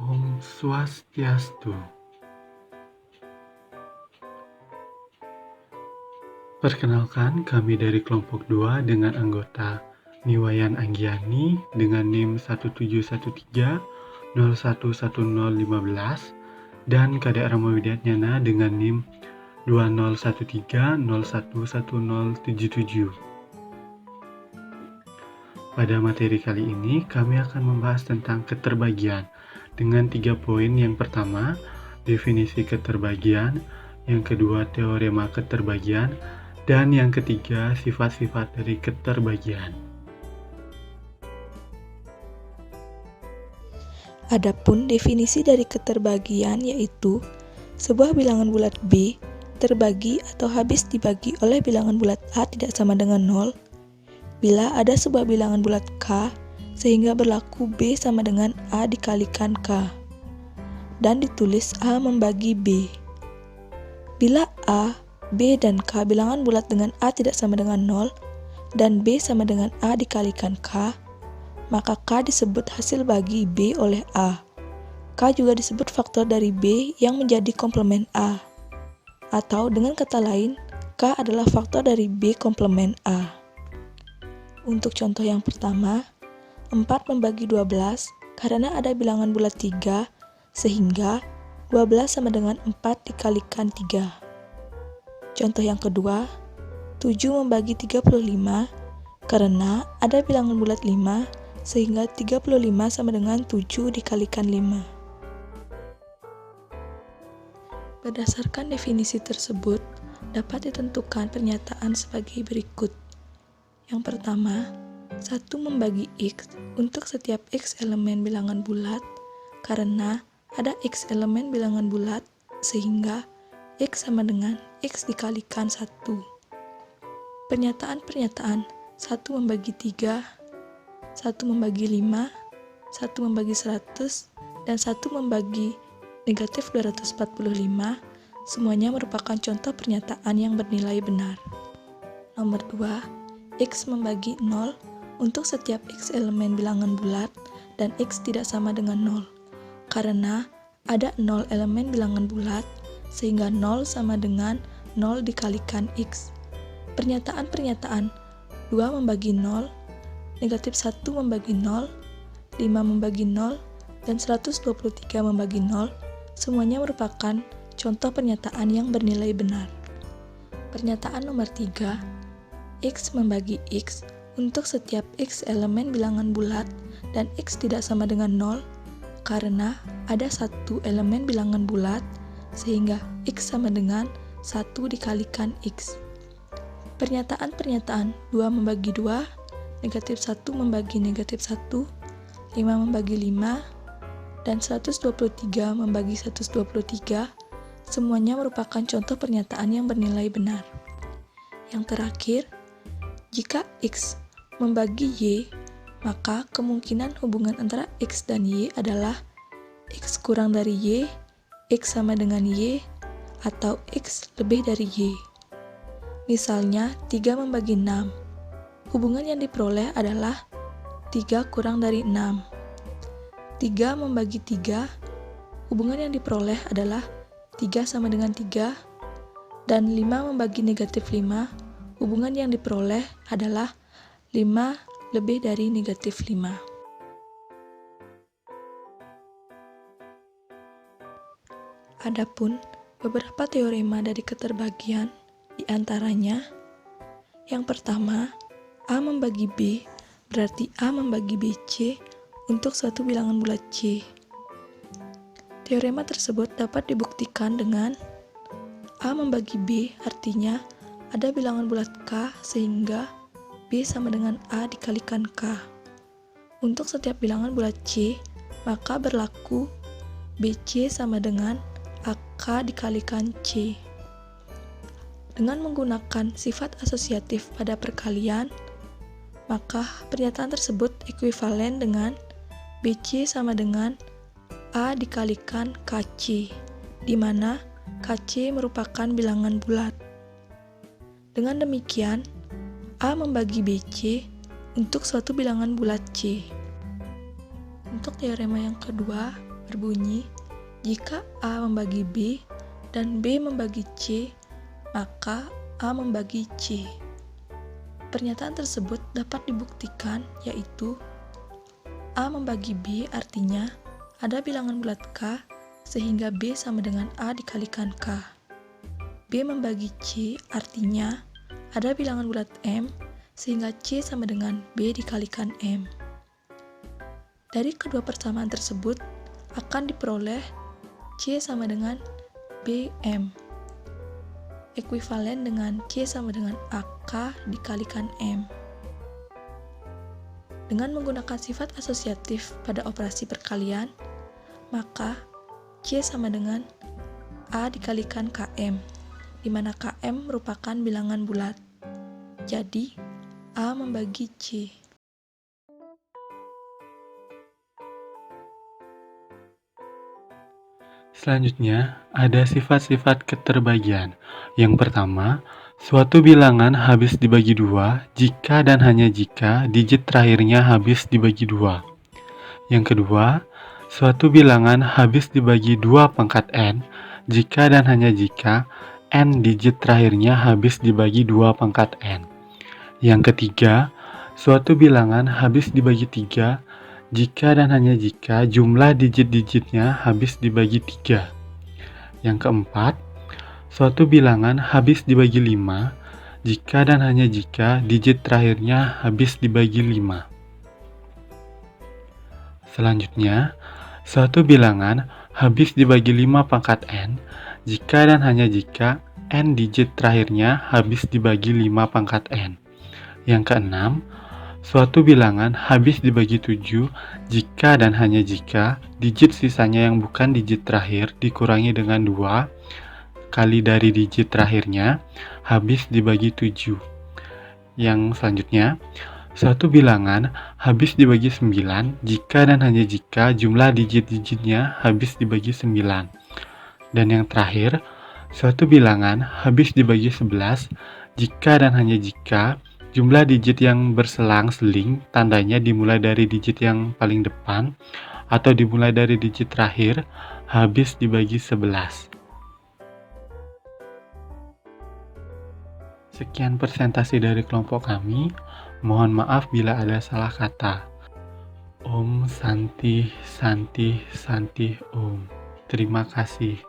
Om Swastiastu. Perkenalkan, kami dari kelompok 2 dengan anggota Niwayan Anggiani dengan NIM 171301115 dan Kadek Rama Widyatnyana dengan NIM 2013011077. Pada materi kali ini, kami akan membahas tentang keterbagian dengan 3 poin. Yang pertama, definisi keterbagian, yang kedua, teorema keterbagian, dan yang ketiga, sifat-sifat dari keterbagian. Adapun definisi dari keterbagian yaitu sebuah bilangan bulat B terbagi atau habis dibagi oleh bilangan bulat A tidak sama dengan 0 bila ada sebuah bilangan bulat K sehingga berlaku B sama dengan A dikalikan K dan ditulis A membagi B. Bila A, B, dan K bilangan bulat dengan A tidak sama dengan 0 dan B sama dengan A dikalikan K, maka K disebut hasil bagi B oleh A. K juga disebut faktor dari B yang menjadi komplement A. Atau dengan kata lain, K adalah faktor dari B komplement A. Untuk contoh yang pertama, 4 membagi 12 karena ada bilangan bulat 3 sehingga 12 sama dengan 4 dikalikan 3. Contoh yang kedua, 7 membagi 35 karena ada bilangan bulat 5 sehingga 35 sama dengan 7 dikalikan 5. Berdasarkan definisi tersebut, dapat ditentukan pernyataan sebagai berikut. Yang pertama, 1 membagi X untuk setiap X elemen bilangan bulat karena ada X elemen bilangan bulat sehingga X sama dengan X dikalikan 1. Pernyataan-pernyataan 1 membagi 3, 1 membagi 5, 1 membagi 100, dan 1 membagi negatif 245 semuanya merupakan contoh pernyataan yang bernilai benar. Nomor 2, X membagi 0 untuk setiap X elemen bilangan bulat dan X tidak sama dengan 0 karena ada 0 elemen bilangan bulat sehingga 0 sama dengan 0 dikalikan X. Pernyataan-pernyataan 2 membagi 0, negatif 1 membagi 0, 5 membagi 0, dan 123 membagi 0 semuanya merupakan contoh pernyataan yang bernilai benar. Pernyataan nomor 3, X membagi X untuk setiap X elemen bilangan bulat dan X tidak sama dengan 0 karena ada 1 elemen bilangan bulat sehingga X sama dengan 1 dikalikan X. Pernyataan-pernyataan 2 membagi 2, negatif 1 membagi negatif 1, 5 membagi 5, dan 123 membagi 123 semuanya merupakan contoh pernyataan yang bernilai benar. Yang terakhir, jika X membagi Y, maka kemungkinan hubungan antara X dan Y adalah X kurang dari Y, X sama dengan Y, atau X lebih dari Y. Misalnya, 3 membagi 6. Hubungan yang diperoleh adalah 3 kurang dari 6. 3 membagi 3, hubungan yang diperoleh adalah 3 sama dengan 3, dan 5 membagi negatif 5, hubungan yang diperoleh adalah 5 lebih dari negatif 5. Adapun beberapa teorema dari keterbagian, di antaranya, yang pertama, A membagi B berarti A membagi BC untuk suatu bilangan bulat C. Teorema tersebut dapat dibuktikan dengan A membagi B artinya ada bilangan bulat K sehingga B sama dengan A dikalikan K. Untuk setiap bilangan bulat C, maka berlaku BC sama dengan AK dikalikan C. Dengan menggunakan sifat asosiatif pada perkalian, maka pernyataan tersebut ekuivalen dengan BC sama dengan A dikalikan KC, di mana KC merupakan bilangan bulat. Dengan demikian, A membagi BC untuk suatu bilangan bulat C. Untuk teorema yang kedua, berbunyi, jika A membagi B dan B membagi C, maka A membagi C. Pernyataan tersebut dapat dibuktikan, yaitu A membagi B artinya ada bilangan bulat K sehingga B sama dengan A dikalikan K. B membagi C artinya ada bilangan bulat M sehingga C sama dengan B dikalikan M. Dari kedua persamaan tersebut akan diperoleh C sama dengan BM, ekuivalen dengan C sama dengan AK dikalikan M. Dengan menggunakan sifat asosiatif pada operasi perkalian, maka C sama dengan A dikalikan KM, di mana KM merupakan bilangan bulat. Jadi, A membagi C. Selanjutnya, ada sifat-sifat keterbagian. Yang pertama, suatu bilangan habis dibagi dua jika dan hanya jika digit terakhirnya habis dibagi dua. Yang kedua, suatu bilangan habis dibagi 2 pangkat n jika dan hanya jika n digit terakhirnya habis dibagi 2 pangkat n. Yang ketiga, suatu bilangan habis dibagi 3 jika dan hanya jika jumlah digit-digitnya habis dibagi 3. Yang keempat, suatu bilangan habis dibagi 5 jika dan hanya jika digit terakhirnya habis dibagi 5. Selanjutnya, suatu bilangan habis dibagi 5 pangkat n jika dan hanya jika n digit terakhirnya habis dibagi 5 pangkat n. Yang keenam, suatu bilangan habis dibagi 7 jika dan hanya jika digit sisanya yang bukan digit terakhir dikurangi dengan 2 kali dari digit terakhirnya habis dibagi 7. Yang selanjutnya, suatu bilangan habis dibagi 9 jika dan hanya jika jumlah digit-digitnya habis dibagi 9. Dan yang terakhir, suatu bilangan habis dibagi 11 jika dan hanya jika jumlah digit yang berselang-seling tandanya dimulai dari digit yang paling depan atau dimulai dari digit terakhir habis dibagi 11. Sekian presentasi dari kelompok kami. Mohon maaf bila ada salah kata. Om Santi Santi Santi Om. Terima kasih.